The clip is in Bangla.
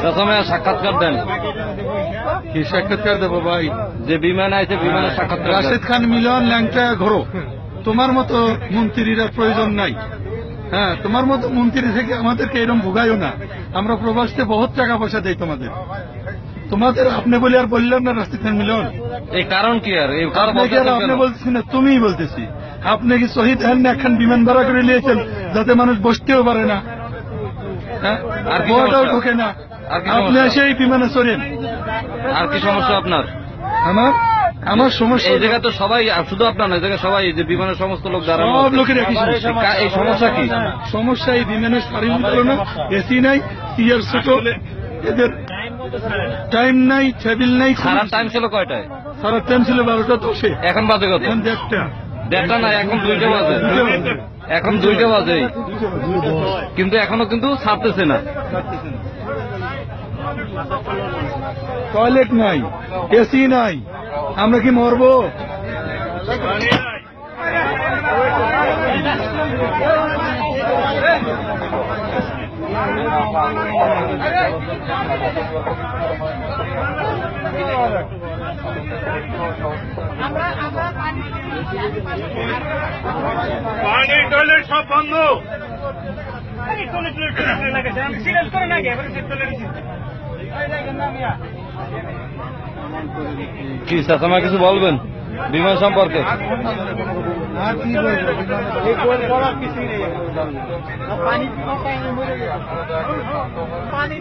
প্রথমে সাক্ষাৎকার দেন। কি সাক্ষাৎকার দেবো ভাই? যে বিমানে আছে বিমানের সাক্ষাৎকার দেন। রাশেদ খান মিলন ল্যাংটা ঘোরো, তোমার মতো মন্ত্রীরা প্রয়োজন নাই। হ্যাঁ, তোমার মতো মন্ত্রী থেকে আমাদেরকে এরকম ভোগাইও না। আমরা প্রবাসে বহুত টাকা পয়সা দেই তোমাদের। আপনি বলে আর বললাম না রাশেদ খান মিলন। এই কারণ কি আর? এই কারণ আপনি বলতেছি না, তুমিই বলতেছি। আপনি কি শহীদ হন না? এখন বিমান ভাড়া করে নিয়েছেন যাতে মানুষ বসতেও পারে না, হ্যাঁ, আর গোয়াটাও ঢোকে না। আপনি এসে এই বিমানে চড়েন। আর কি সমস্যা আপনার? আমার সমস্যা এই জায়গায় তো সবাই, শুধু আপনার না, এই জায়গায় সবাই, যে বিমানের সমস্ত লোক দাঁড়ানো, সব লোকের একই সমস্যা। এই সমস্যা কি? সমস্যা এই বিমানের শারীরিক না, এসি নাই, ইয়ার ছোট, এদের টাইম নাই, টেবিল নাই। সারা টাইম ছিল কয়টায়? সারা টাইম ছিল 12:10। এখন বাজে কত? এখন 1:30। 1:30 না, এখন 2টা বাজে। এখন 2টা বাজে, কিন্তু এখনো কিন্তু ছাড়তেছে না। টয়লেট নাই, এসি নাই, আমরা কি মরবো? পানি টয়লেট সব বন্ধ। কি চাচামা কিছু বলবেন বিমান সম্পর্কে? আর কি বলবো? পানি